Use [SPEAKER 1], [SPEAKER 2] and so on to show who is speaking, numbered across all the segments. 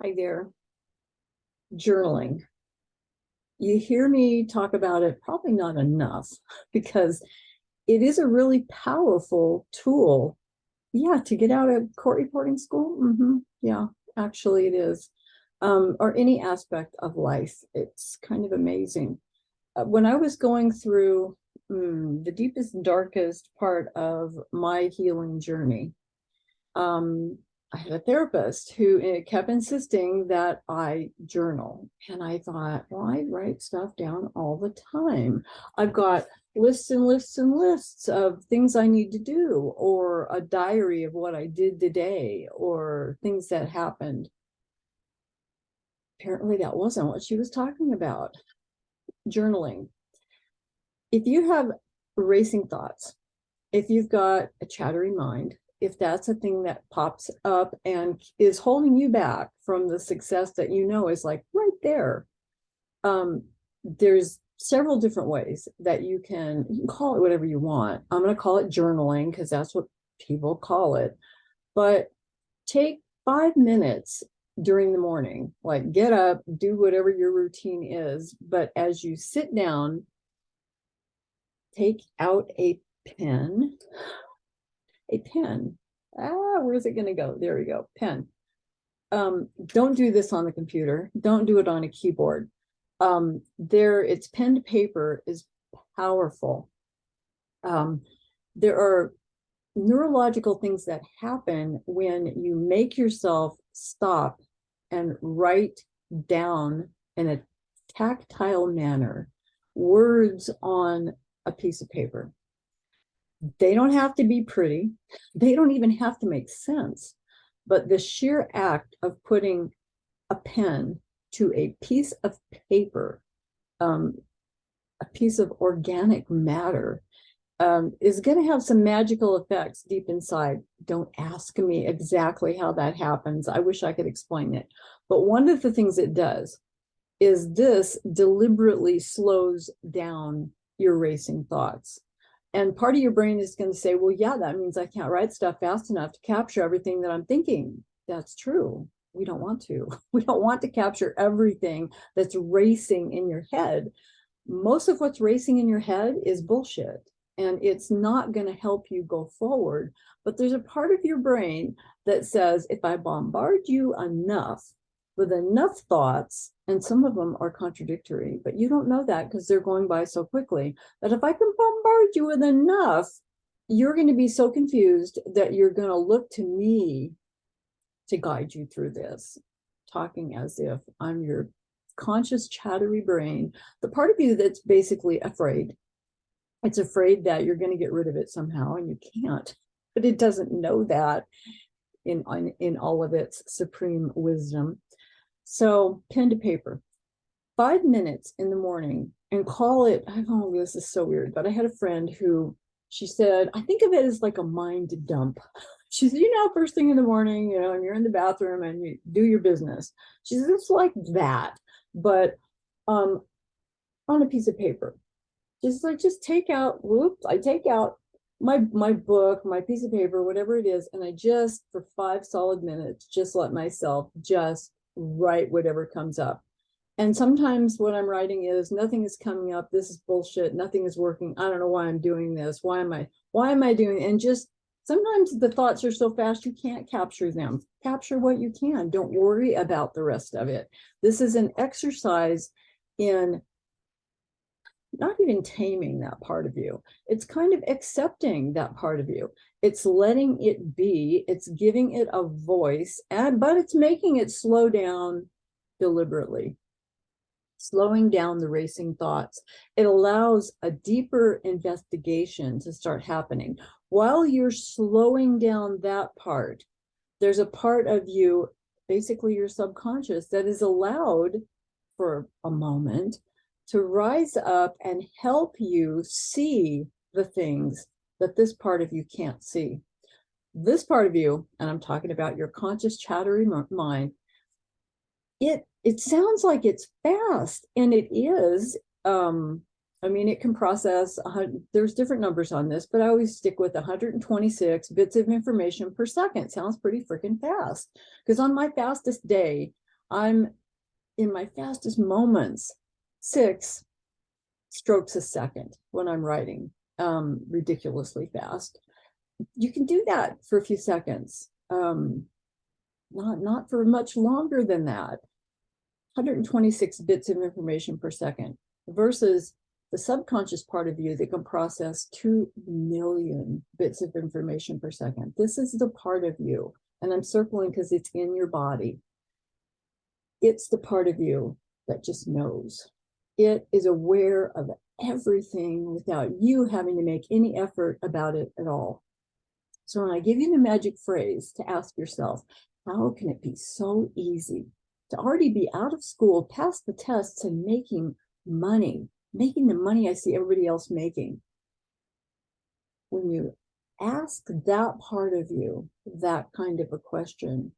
[SPEAKER 1] Hi there. Journaling. You hear me talk about it probably not enough because it is a really powerful tool. Yeah, to get out of court reporting school. Yeah, actually, it is. Or any aspect of life. It's kind of amazing. When I was going through the deepest, darkest part of my healing journey, um, I had a therapist who kept insisting that I journal. And I thought, well, I write stuff down all the time. I've got lists and lists and lists of things I need to do, or a diary of what I did today, or things that happened. Apparently, that wasn't what she was talking about. Journaling. If you have racing thoughts, if you've got a chattery mind, if that's a thing that pops up and is holding you back from the success that you know is like right there, there's several different ways that you can call it whatever you want. I'm going to call it journaling because that's what people call it. But take 5 minutes during the morning, like get up, do whatever your routine is. But as you sit down, take out a pen, a pen. Where's it going to go? There we go. Pen. Don't do this on the computer. Don't do it on a keyboard. It's pen to paper is powerful. There are neurological things that happen when you make yourself stop and write down in a tactile manner words on a piece of paper. They don't have to be pretty. They don't even have to make sense. But the sheer act of putting a pen to a piece of paper, a piece of organic matter, is going to have some magical effects deep inside. Don't ask me exactly how that happens. I wish I could explain it. But one of the things it does is this deliberately slows down your racing thoughts. And part of your brain is going to say, well, yeah, that means I can't write stuff fast enough to capture everything that I'm thinking. That's true. We don't want to. We don't want to capture everything that's racing in your head. Most of what's racing in your head is bullshit, and it's not going to help you go forward. But there's a part of your brain that says, if I bombard you enough with enough thoughts, and some of them are contradictory, but you don't know that because they're going by so quickly, that if I can bombard you with enough, you're going to be so confused that you're going to look to me to guide you through this, talking as if I'm your conscious, chattery brain, the part of you that's basically afraid. It's afraid that you're going to get rid of it somehow, and you can't. But it doesn't know that in all of its supreme wisdom. So pen to paper, 5 minutes in the morning, and call it, oh, this is so weird, but I had a friend who, she said, I think of it as like a mind dump. She said, first thing in the morning, and you're in the bathroom and you do your business. She says, it's like that, but on a piece of paper. Just take out, I take out my book, my piece of paper, whatever it is, and I just, for 5 solid minutes, just let myself just write whatever comes up. And sometimes what I'm writing is, nothing is coming up. This is bullshit. Nothing is working. I don't know why I'm doing this. Why am I doing it? And just sometimes the thoughts are so fast you can't capture them. Capture what you can. Don't worry about the rest of it. This is an exercise in not even taming that part of you. It's kind of accepting that part of you. It's letting it be. It's giving it a voice, but it's making it slow down deliberately, slowing down the racing thoughts. It allows a deeper investigation to start happening. While you're slowing down that part, there's a part of you, basically your subconscious, that is allowed for a moment to rise up and help you see the things that this part of you can't see. This part of you, and I'm talking about your conscious chattery mind, it sounds like it's fast, and it is. It can process, there's different numbers on this, but I always stick with 126 bits of information per second. Sounds pretty freaking fast. Because on my fastest day, I'm in my fastest moments, 6 strokes a second when I'm writing, ridiculously fast. You can do that for a few seconds, not for much longer than that. 126 bits of information per second versus the subconscious part of you that can process 2 million bits of information per second. This is the part of you, and I'm circling because it's in your body. It's the part of you that just knows. It is aware of everything without you having to make any effort about it at all. So when I give you the magic phrase to ask yourself, how can it be so easy to already be out of school, pass the tests, and making money, making the money I see everybody else making? When you ask that part of you that kind of a question,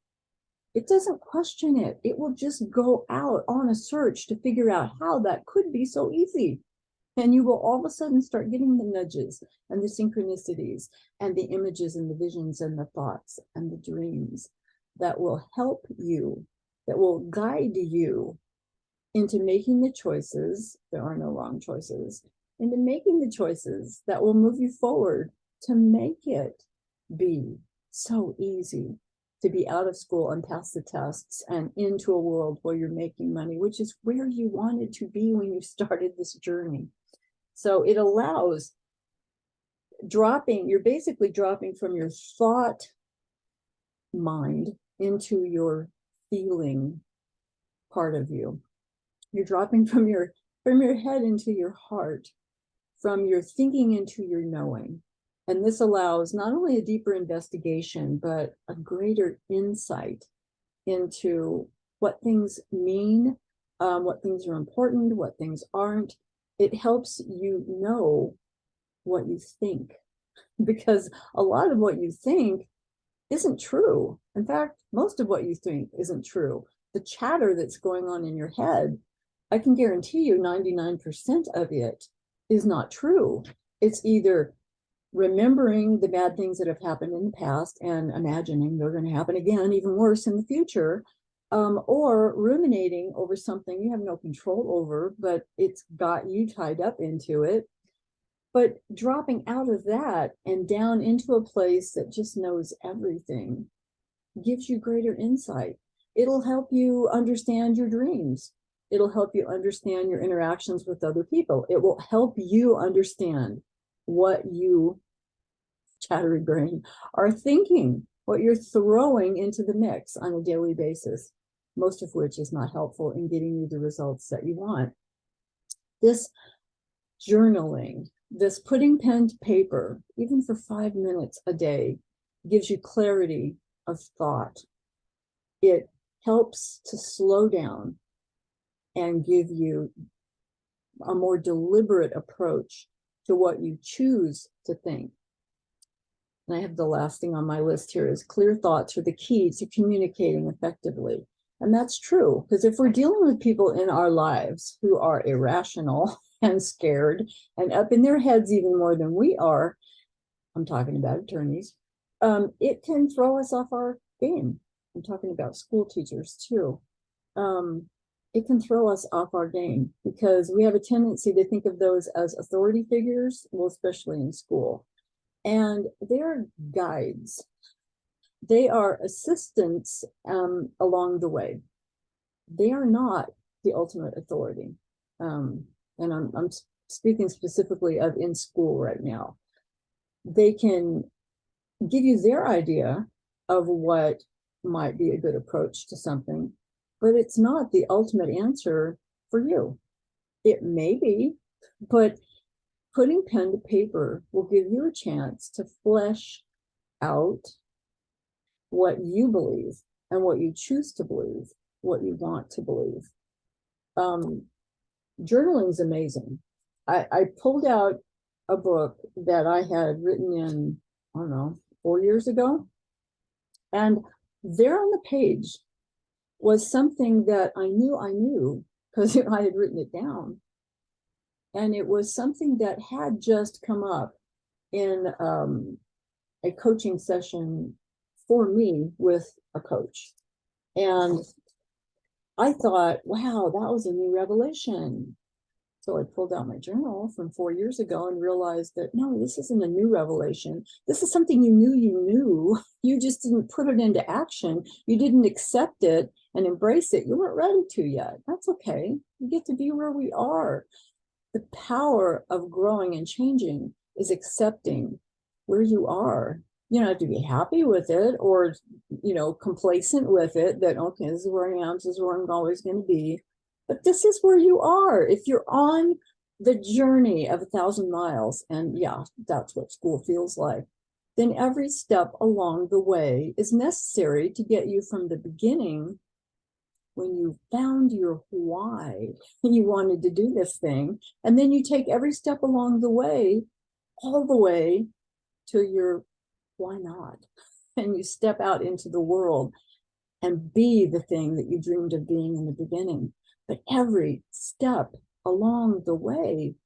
[SPEAKER 1] it doesn't question it. It will just go out on a search to figure out how that could be so easy. And you will all of a sudden start getting the nudges and the synchronicities and the images and the visions and the thoughts and the dreams that will help you, that will guide you into making the choices. There are no wrong choices. Into making the choices that will move you forward to make it be so easy to be out of school and pass the tests and into a world where you're making money, which is where you wanted to be when you started this journey. So it allows you're basically dropping from your thought mind into your feeling part of you. You're dropping from your head into your heart, from your thinking into your knowing. And this allows not only a deeper investigation, but a greater insight into what things mean, what things are important, what things aren't. It helps you know what you think, because a lot of what you think isn't true. In fact, most of what you think isn't true. The chatter that's going on in your head, I can guarantee you 99% of it is not true. It's either remembering the bad things that have happened in the past and imagining they're going to happen again, even worse in the future, or ruminating over something you have no control over, but it's got you tied up into it. But dropping out of that and down into a place that just knows everything gives you greater insight. It'll help you understand your dreams. It'll help you understand your interactions with other people. It will help you understand what you, chattery brain, are thinking, what you're throwing into the mix on a daily basis, most of which is not helpful in getting you the results that you want. This journaling, this putting pen to paper, even for 5 minutes a day, gives you clarity of thought. It helps to slow down and give you a more deliberate approach to what you choose to think. And I have the last thing on my list here is clear thoughts are the key to communicating effectively. And that's true, because if we're dealing with people in our lives who are irrational and scared and up in their heads even more than we are, I'm talking about attorneys, it can throw us off our game. I'm talking about school teachers too. It can throw us off our game because we have a tendency to think of those as authority figures, well, especially in school. And they're guides. They are assistants along the way. They are not the ultimate authority. And I'm speaking specifically of in school right now. They can give you their idea of what might be a good approach to something, but it's not the ultimate answer for you. It may be, but putting pen to paper will give you a chance to flesh out what you believe and what you choose to believe, what you want to believe. Journaling is amazing. I pulled out a book that I had written in, I don't know, 4 years ago. And there on the page was something that I knew because I had written it down. And it was something that had just come up in a coaching session for me with a coach. And I thought, wow, that was a new revelation. So I pulled out my journal from 4 years ago and realized that no, this isn't a new revelation. This is something you knew you knew. You just didn't put it into action. You didn't accept it and embrace it. You weren't ready to yet. That's okay. We get to be where we are. The power of growing and changing is accepting where you are. You don't have to be happy with it or, complacent with it that, okay, this is where I am, this is where I'm always going to be. But this is where you are. If you're on the journey of 1,000 miles, and yeah, that's what school feels like, then every step along the way is necessary to get you from the beginning when you found your why you wanted to do this thing. And then you take every step along the way, all the way to your why not? And you step out into the world and be the thing that you dreamed of being in the beginning. But every step along the way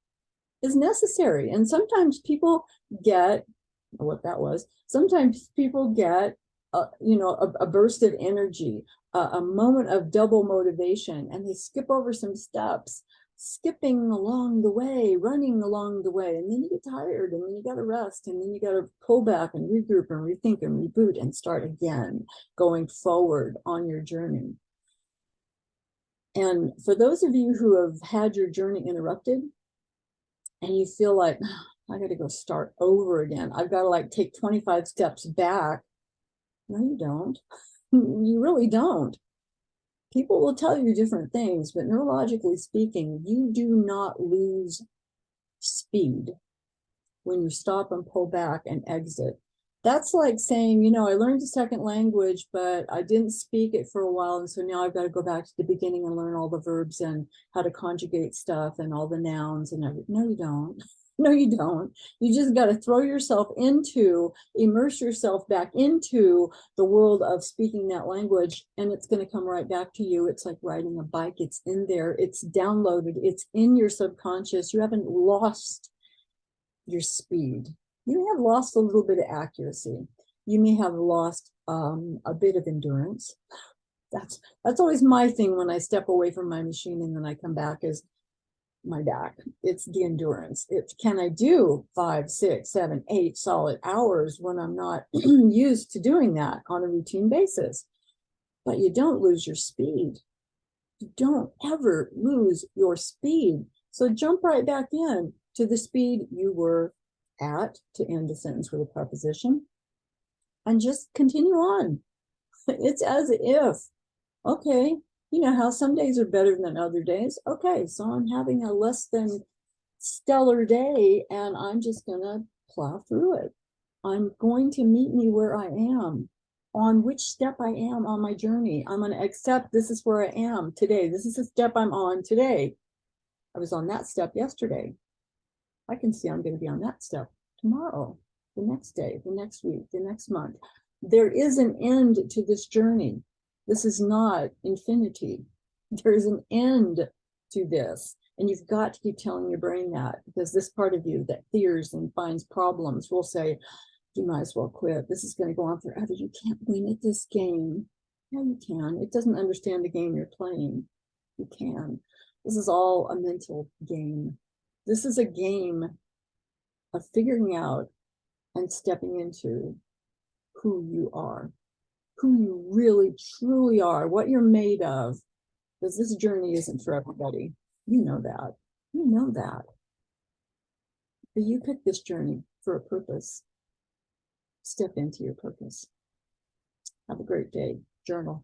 [SPEAKER 1] is necessary. And sometimes people get what that was. Sometimes people get a burst of energy, a moment of double motivation, and they skip over some steps, skipping along the way, running along the way, and then you get tired, and then you got to rest, and then you got to pull back and regroup and rethink and reboot and start again, going forward on your journey. And for those of you who have had your journey interrupted, and you feel like, I got to go start over again. I've got to like take 25 steps back. No, you don't. You really don't. People will tell you different things, but neurologically speaking, you do not lose speed when you stop and pull back and exit. That's like saying, I learned a second language, but I didn't speak it for a while. And so now I've got to go back to the beginning and learn all the verbs and how to conjugate stuff and all the nouns and everything. No, you don't. No, you don't. You just got to immerse yourself back into the world of speaking that language, and it's going to come right back to you. It's like riding a bike. It's in there. It's downloaded. It's in your subconscious. You haven't lost your speed. You may have lost a little bit of accuracy. You may have lost a bit of endurance. That's always my thing when I step away from my machine and then I come back is my back. It's the endurance. It's can I do 5, 6, 7, 8 solid hours when I'm not used to doing that on a routine basis. But you don't lose your speed. You don't ever lose your speed. So jump right back in to the speed you were at, to end a sentence with a preposition, and just continue on. It's as if, okay, you know how some days are better than other days. Okay, so I'm having a less than stellar day and I'm just going to plow through it. I'm going to meet me where I am, on which step I am on my journey. I'm going to accept this is where I am today. This is the step I'm on today. I was on that step yesterday. I can see I'm going to be on that step tomorrow, the next day, the next week, the next month. There is an end to this journey. This is not infinity. There is an end to this. And you've got to keep telling your brain that, because this part of you that fears and finds problems will say, you might as well quit. This is going to go on forever. You can't win at this game. Yeah, you can. It doesn't understand the game you're playing. You can. This is all a mental game. This is a game of figuring out and stepping into who you are, who you really, truly are, what you're made of. Because this journey isn't for everybody. You know that. You know that. But you picked this journey for a purpose. Step into your purpose. Have a great day. Journal.